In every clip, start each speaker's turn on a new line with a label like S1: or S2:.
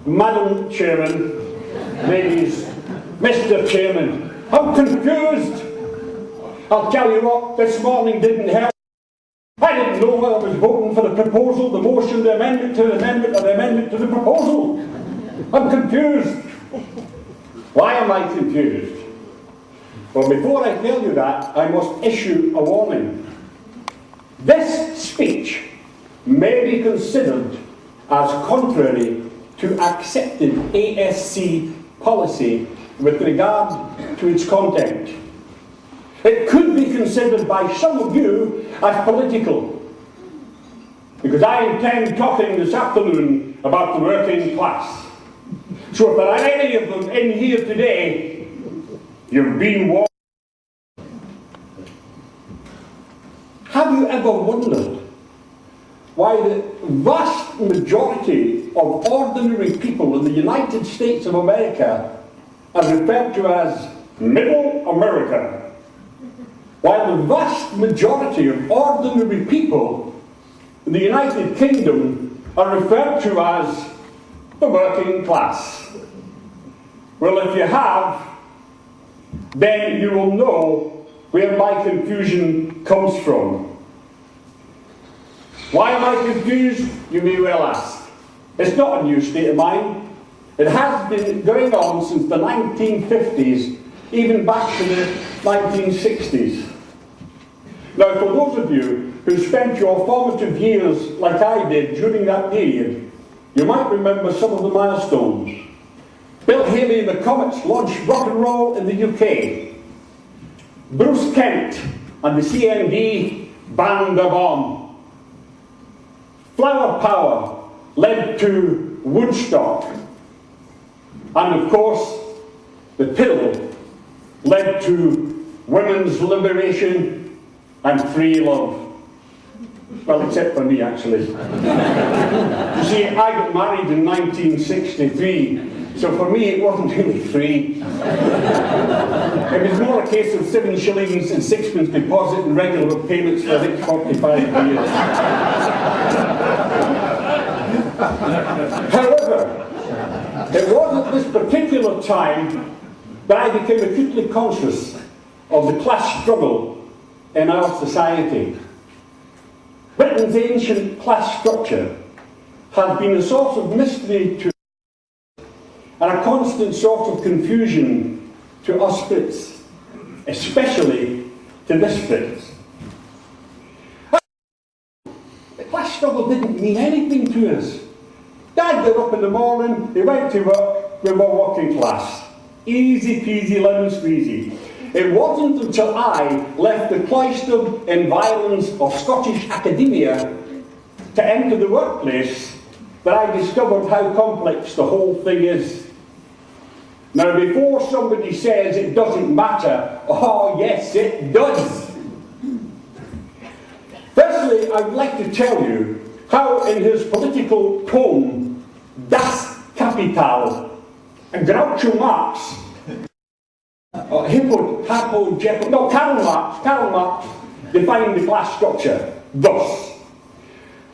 S1: Madam Chairman, ladies, Mr. Chairman, I'm confused. I'll tell you what, this morning didn't help. I didn't know whether I was voting for the proposal, the motion, the amendment to the amendment, or the amendment to the proposal. I'm confused. Why am I confused? Well, before I tell you that, I must issue a warning. This speech may be considered as contrary to accepted ASC policy with regard to its content. It could be considered by some of you as political, because I intend talking this afternoon about the working class. So if there are any of them in here today, you've been warned. Have you ever wondered why the vast majority of ordinary people in the United States of America are referred to as Middle America, while the vast majority of ordinary people in the United Kingdom are referred to as the working class? Well, if you have, then you will know where my confusion comes from. Why am I confused, you may well ask. It's not a new state of mind. It has been going on since the 1950s, even back to the 1960s. Now, for those of you who spent your formative years like I did during that period, you might remember some of the milestones. Bill Haley and the Comets launched rock and roll in the UK. Bruce Kent and the CND banned the bomb. Flower power led to Woodstock. And of course, the pill led to women's liberation and free love. Well, except for me, actually. You see, I got married in 1963, so for me it wasn't really free. It was more a case of 7 shillings and 6pence deposit and regular payments for the next 45 years. However, it was at this particular time that I became acutely conscious of the class struggle in our society. Britain's ancient class structure has been a source of mystery to and a constant source of confusion to us Brits, especially to this Brit. The class struggle didn't mean anything to us. Dad got up in the morning, he went to work, we were working class. Easy peasy lemon squeezy. It wasn't until I left the cloistered environs of Scottish academia to enter the workplace that I discovered how complex the whole thing is. Now, before somebody says it doesn't matter, oh yes, it does. Firstly, I would like to tell you how in his political poem, Das Kapital, Groucho Marx, Karl Marx defined the class structure thus: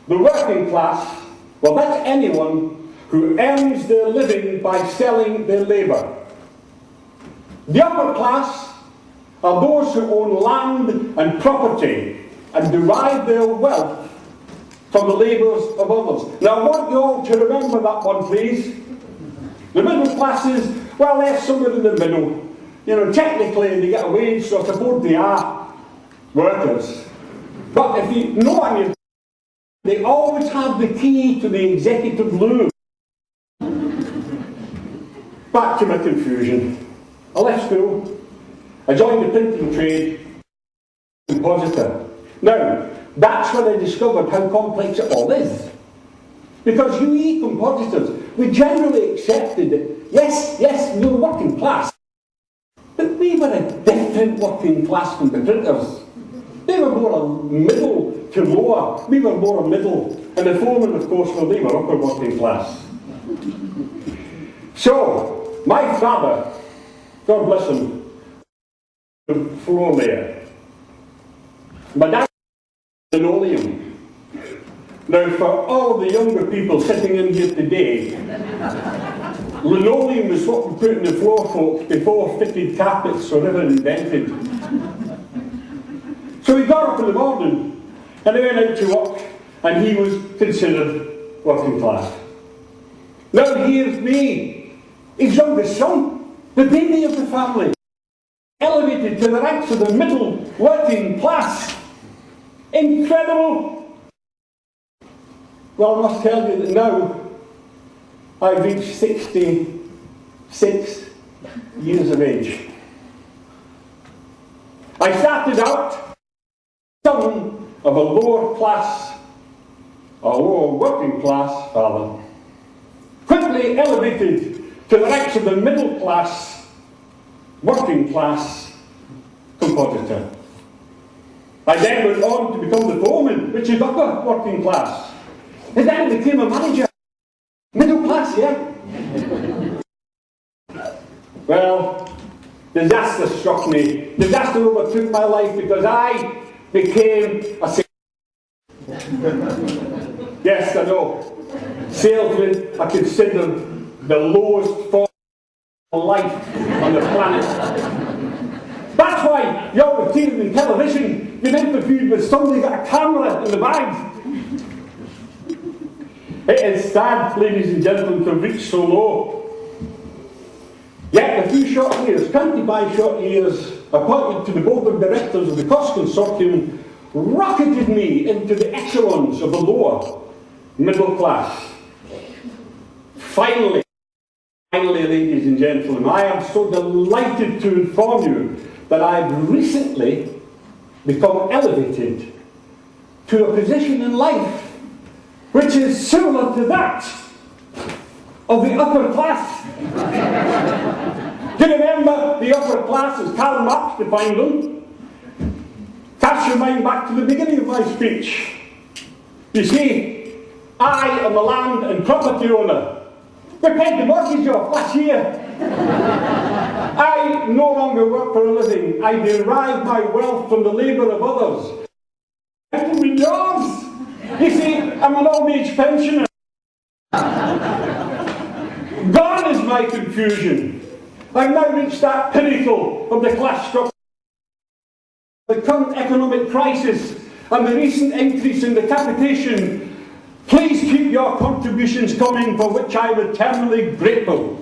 S1: the working class, well, that's anyone who earns their living by selling their labour. The upper class are those who own land and property and derive their wealth from the labours of others. Now, I want you all to remember that one, please. The middle classes, well, they're somewhere in the middle. You know, technically they get a wage, so I suppose they are workers. But if you know on your, they always have the key to the executive loo. Back to my confusion. I left school. I joined the printing trade, compositor. Now, that's when I discovered how complex it all is. Because we compositors, we generally accepted that, yes, we were working class. But we were a different working class from the printers. They were more a middle to lower. We were more a middle. And the foremen, of course, well, they were upper working class. So, my father, God bless him, the floor layer. My dad, linoleum. Now, for all the younger people sitting in here today, linoleum was what we put in the floor, folks, before fitted carpets were ever invented. So he got up in the morning and he went out to work, and he was considered working class. Now here's me, his youngest son, the baby of the family, elevated to the ranks of the middle working class. Incredible! Well, I must tell you that now I've reached 66 years of age. I started out son of a lower working class father, quickly elevated to the ranks of the middle class, working class compositor. I then went on to become the foreman, which is upper working class. And then I became a manager. Middle class, yeah? Well, disaster struck me. Disaster overtook my life because I became a salesman. Yes, I know. Salesmen are considered the lowest form of life on the planet. That's why you're with TV and television, you're interviewed with somebody got a camera in the bag. It is sad, ladies and gentlemen, to reach so low. Yet a few short years, 25 short years, appointed to the board of directors of the Cost Consortium, rocketed me into the echelons of the lower middle class. Finally, ladies and gentlemen, I am so delighted to inform you that I've recently become elevated to a position in life which is similar to that of the upper class. Do you remember the upper class as Karl Marx defined them? Cast your mind back to the beginning of my speech. You see, I am a land and property owner. We paid the mortgage off last year. I no longer work for a living. I derive my wealth from the labour of others. People with jobs. You see, I'm an old-age pensioner. Gone is my confusion. I've now reached that pinnacle of the class structure. The current economic crisis and the recent increase in the capitation. Please keep your contributions coming, for which I am eternally grateful.